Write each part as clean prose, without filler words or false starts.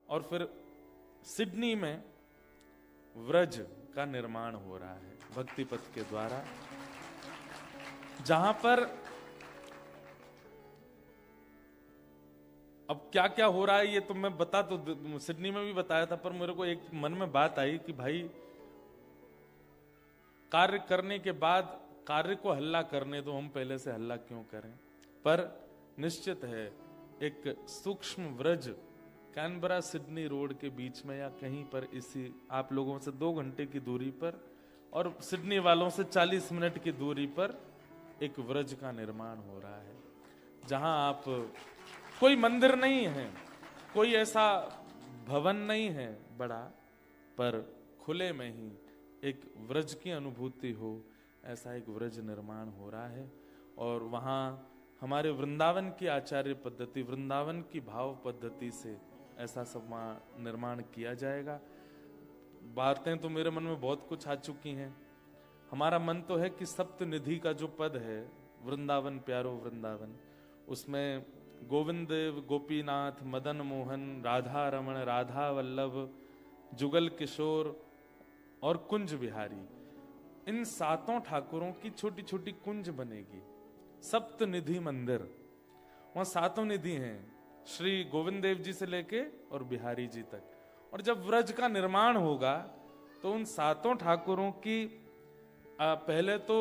और फिर सिडनी में व्रज का निर्माण हो रहा है भक्ति पथ के द्वारा, जहां पर अब क्या क्या हो रहा है ये तो मैं बता तो सिडनी में भी बताया था, पर मेरे को एक मन में बात आई कि भाई कार्य करने के बाद कार्य को हल्ला करने दो, हम पहले से हल्ला क्यों करें। पर निश्चित है एक सूक्ष्म व्रज कैनबरा सिडनी रोड के बीच में या कहीं पर, इसी आप लोगों से 2 घंटे की दूरी पर और सिडनी वालों से 40 मिनट की दूरी पर एक व्रज का निर्माण हो रहा है, जहां आप, कोई मंदिर नहीं है, कोई ऐसा भवन नहीं है बड़ा, पर खुले में ही एक व्रज की अनुभूति हो, ऐसा एक व्रज निर्माण हो रहा है। और वहाँ हमारे वृंदावन की आचार्य पद्धति, वृंदावन की भाव पद्धति से ऐसा सब वहाँ निर्माण किया जाएगा। बातें तो मेरे मन में बहुत कुछ आ चुकी हैं। हमारा मन तो है कि सप्तनिधि का जो पद है, वृंदावन प्यारो वृंदावन, उसमें गोविंद देव, गोपीनाथ, मदन मोहन, राधा रमण, राधा वल्लभ, जुगल किशोर और कुंज बिहारी, इन 7 ठाकुरों की छोटी छोटी कुंज बनेगी। सप्तनिधि मंदिर, वहां 7 निधि हैं, श्री गोविंद देव जी से लेके और बिहारी जी तक। और जब व्रज का निर्माण होगा तो उन 7 ठाकुरों की पहले तो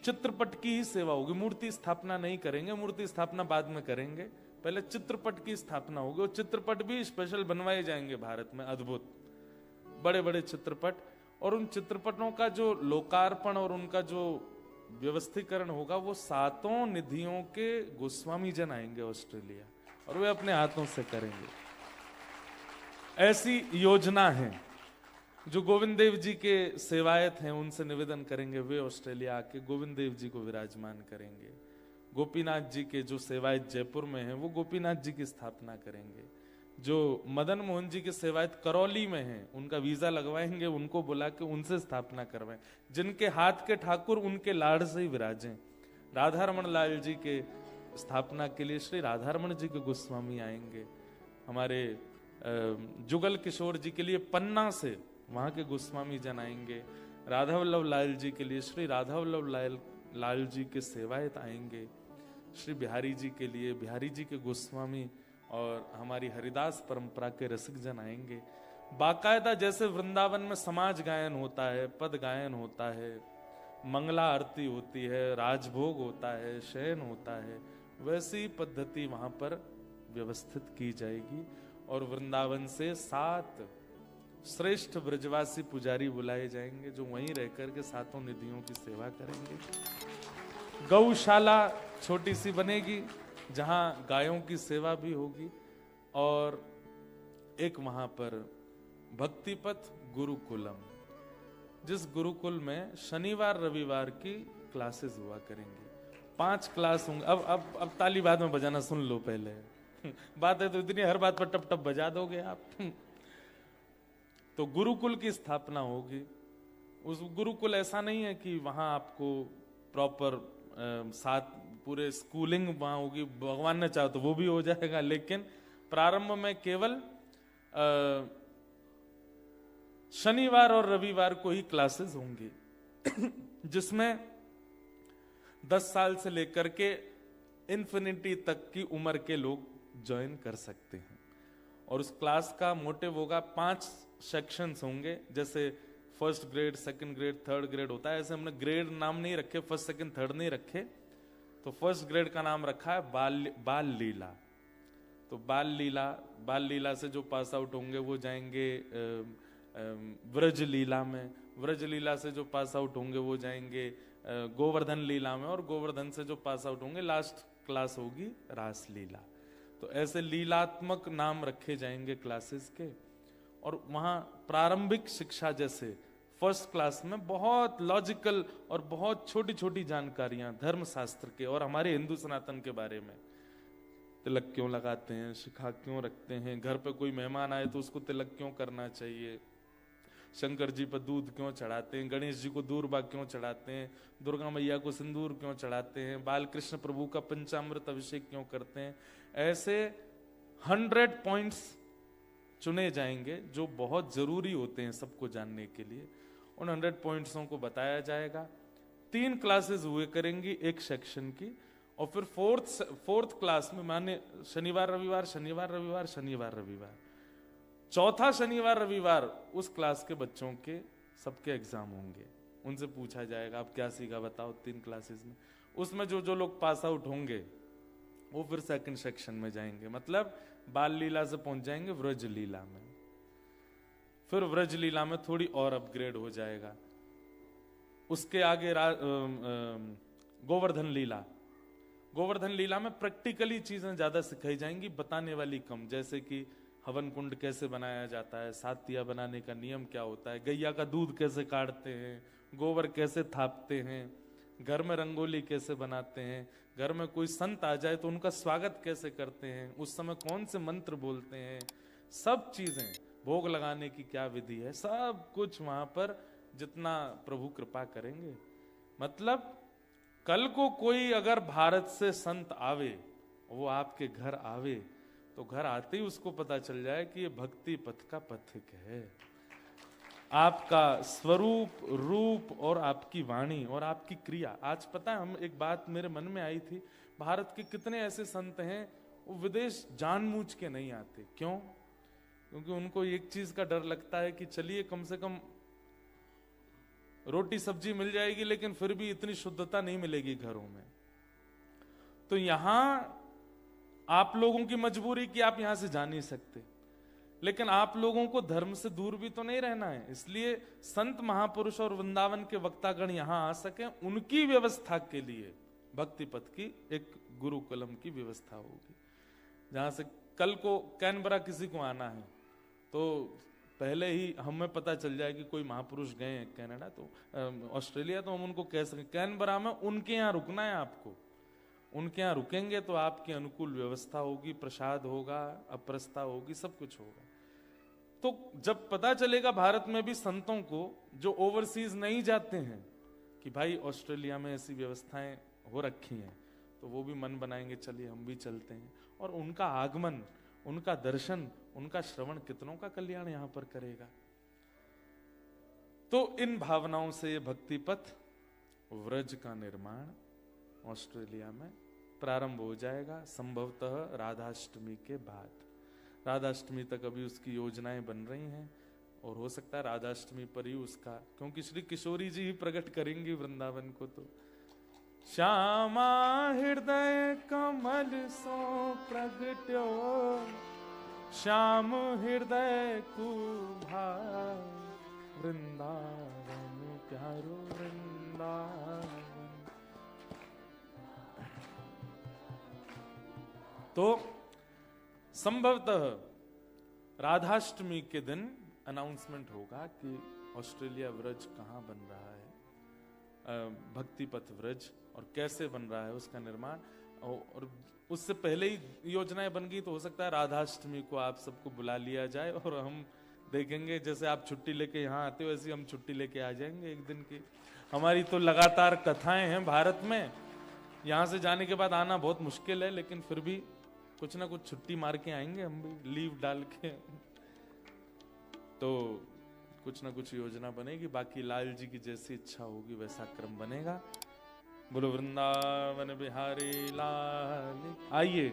चित्रपट की ही सेवा होगी, मूर्ति स्थापना नहीं करेंगे, मूर्ति स्थापना बाद में करेंगे, पहले चित्रपट की स्थापना होगी। और चित्रपट भी स्पेशल बनवाए जाएंगे भारत में, अद्भुत बड़े बड़े चित्रपट। और उन चित्रपटों का जो लोकार्पण और उनका जो व्यवस्थीकरण होगा, वो 7 निधियों के गोस्वामी जन आएंगे ऑस्ट्रेलिया और वे अपने हाथों से करेंगे। ऐसी योजना है। जो गोविंद देव जी के सेवायत हैं उनसे निवेदन करेंगे, वे ऑस्ट्रेलिया आके गोविंद देव जी को विराजमान करेंगे। गोपीनाथ जी के जो सेवायत जयपुर में हैं, वो गोपीनाथ जी की स्थापना करेंगे। जो मदन मोहन जी के सेवायत करौली में हैं, उनका वीजा लगवाएंगे, उनको बुला के उनसे स्थापना करवाएं। जिनके हाथ के ठाकुर उनके लाड़ से ही विराजें। राधा रमण लाल जी के स्थापना के लिए श्री राधा रमण जी के गोस्वामी आएंगे। हमारे जुगल किशोर जी के लिए पन्ना से वहां के गोस्वामी जन आएंगे। राधा वल्लभ लाल जी के लिए श्री राधा वल्लभ लाल जी के सेवायत आएंगे। श्री बिहारी जी के लिए बिहारी जी के गोस्वामी और हमारी हरिदास परंपरा के रसिक जन आएंगे। बाकायदा जैसे वृंदावन में समाज गायन होता है, पद गायन होता है, मंगला आरती होती है, राजभोग होता है, शयन होता है, वैसी पद्धति वहां पर व्यवस्थित की जाएगी। और वृंदावन से 7 श्रेष्ठ ब्रजवासी पुजारी बुलाए जाएंगे, जो वहीं रहकर के 7 निधियों की सेवा करेंगे। गौशाला छोटी सी बनेगी, जहां गायों की सेवा भी होगी। और एक वहां पर भक्तिपथ गुरुकुलम, जिस गुरुकुल में शनिवार रविवार की क्लासेस हुआ करेंगी। 5 क्लास होंगे। अब ताली बाद में बजाना सुन लो पहले। बात है तो इतनी, हर बात पर टप टप बजा दोगे आप। तो गुरुकुल की स्थापना होगी। उस गुरुकुल ऐसा नहीं है कि वहां आपको प्रॉपर 7 पूरे स्कूलिंग वहां होगी, भगवान ने चाहा तो वो भी हो जाएगा, लेकिन प्रारंभ में केवल शनिवार और रविवार को ही क्लासेस होंगी, जिसमें 10 साल से लेकर के इन्फिनिटी तक की उम्र के लोग ज्वाइन कर सकते हैं। और उस क्लास का मोटिव होगा, 5 सेक्शंस होंगे। जैसे first grade, second grade, third grade होता है, ऐसे हमने ग्रेड नाम नहीं रखे, फर्स्ट सेकंड थर्ड नहीं रखे। तो फर्स्ट ग्रेड का नाम रखा है बाल लीला। तो बाल लीला से जो पास आउट होंगे वो जाएंगे व्रज लीला में। व्रज लीला से जो पास आउट होंगे वो जाएंगे गोवर्धन लीला में। और गोवर्धन से जो पास आउट होंगे, लास्ट क्लास होगी रास लीला। तो ऐसे लीलात्मक नाम रखे जाएंगे क्लासेस के। और वहाँ प्रारंभिक शिक्षा जैसे फर्स्ट क्लास में बहुत लॉजिकल और बहुत छोटी छोटी जानकारियां धर्मशास्त्र के और हमारे हिंदू सनातन के बारे में। तिलक क्यों लगाते हैं, शिखा क्यों रखते हैं, घर पे कोई मेहमान आए तो उसको तिलक क्यों करना चाहिए, शंकर जी पर दूध क्यों चढ़ाते हैं, गणेश जी को दूर्बा क्यों चढ़ाते हैं, दुर्गा मैया को सिंदूर क्यों चढ़ाते हैं, बाल कृष्ण प्रभु का पंचामृत अभिषेक क्यों करते हैं। ऐसे 100 पॉइंट्स चुने जाएंगे जो बहुत जरूरी होते हैं सबको जानने के लिए। उन 100 पॉइंट्सों को बताया जाएगा। 3 क्लासेस हुए करेंगी एक सेक्शन की, और फिर फोर्थ क्लास में माने शनिवार रविवार शनिवार रविवार शनिवार रविवार, चौथा शनिवार रविवार उस क्लास के बच्चों के सबके एग्जाम होंगे। उनसे पूछा जाएगा आप क्या सीखा बताओ 3 क्लासेस में। उसमें जो जो लोग पास आउट होंगे वो फिर सेकंड सेक्शन में जाएंगे, मतलब बाल लीला से पहुंच जाएंगे व्रज लीला में। फिर व्रज लीला में थोड़ी और अपग्रेड हो जाएगा। उसके आगे गोवर्धन लीला। गोवर्धन लीला में प्रैक्टिकली चीजें ज्यादा सिखाई जाएंगी, बताने वाली कम, जैसे कि हवन कुंड कैसे बनाया जाता है, सातिया बनाने का नियम क्या होता है, गैया का दूध कैसे काढ़ते हैं, गोबर कैसे थापते हैं, घर में रंगोली कैसे बनाते हैं, घर में कोई संत आ जाए तो उनका स्वागत कैसे करते हैं, उस समय कौन से मंत्र बोलते हैं, सब चीजें, भोग लगाने की क्या विधि है, सब कुछ वहां पर जितना प्रभु कृपा करेंगे। मतलब कल को कोई अगर भारत से संत आवे, वो आपके घर आवे, तो घर आते ही उसको पता चल जाए कि ये भक्ति पथ का पथिक है। आपका स्वरूप, रूप और आपकी वाणी और आपकी क्रिया। आज पता है, हम एक बात मेरे मन में आई थी, भारत के कितने ऐसे संत हैं वो विदेश जानबूझ के नहीं आते। क्यों? क्योंकि उनको एक चीज का डर लगता है कि चलिए कम से कम रोटी सब्जी मिल जाएगी, लेकिन फिर भी इतनी शुद्धता नहीं मिलेगी घरों में। तो यहां आप लोगों की मजबूरी कि आप यहां से जा नहीं सकते, लेकिन आप लोगों को धर्म से दूर भी तो नहीं रहना है। इसलिए संत महापुरुष और वृंदावन के वक्तागण यहां आ सके, उनकी व्यवस्था के लिए भक्ति पथ की एक गुरुकुलम की व्यवस्था होगी। जहां से कल को कैनबरा किसी को आना है तो पहले ही हमें पता चल जाए कि कोई महापुरुष गए हैं कनाडा तो ऑस्ट्रेलिया, तो हम उनको कह सकें कैनबरा में उनके यहाँ रुकना है आपको, उनके यहाँ रुकेंगे तो आपकी अनुकूल व्यवस्था होगी, प्रसाद होगा, अप्रस्था होगी, सब कुछ होगा। तो जब पता चलेगा भारत में भी संतों को जो ओवरसीज नहीं जाते हैं कि भाई ऑस्ट्रेलिया में ऐसी व्यवस्थाएं हो रखी हैं, तो वो भी मन बनाएंगे चलिए हम भी चलते हैं। और उनका आगमन, उनका दर्शन, उनका श्रवण कितनों का कल्याण यहां पर करेगा। तो इन भावनाओं से ये भक्ति पथ व्रज का निर्माण ऑस्ट्रेलिया में प्रारंभ हो जाएगा, संभवतः राधाष्टमी के बाद। राधाष्टमी तक अभी उसकी योजनाएं बन रही हैं, और हो सकता है राधाष्टमी पर ही उसका, क्योंकि श्री किशोरी जी ही प्रकट करेंगी वृंदावन को। तो श्यामा हृदय कमल सो प्रगट्यो, श्याम हृदय कुभार, वृंदावन प्यारो वृंदावन। तो संभवतः राधाष्टमी के दिन अनाउंसमेंट होगा कि ऑस्ट्रेलिया व्रज कहां बन रहा है, भक्ति पथ व्रज, और कैसे बन रहा है उसका निर्माण। और उससे पहले ही योजनाएं बन गई तो हो सकता है राधाष्टमी को आप सबको बुला लिया जाए, और हम देखेंगे जैसे आप छुट्टी लेके यहाँ आते हो वैसे हम छुट्टी लेके आ जाएंगे एक दिन की। हमारी तो लगातार कथाएं हैं भारत में, यहाँ से जाने के बाद आना बहुत मुश्किल है, लेकिन फिर भी कुछ ना कुछ छुट्टी मार के आएंगे हम भी, लीव डाल के। तो कुछ ना कुछ योजना बनेगी, बाकी लाल जी की जैसी इच्छा होगी वैसा क्रम बनेगा। बोलो वृंदावन बिहारी लाल। आइए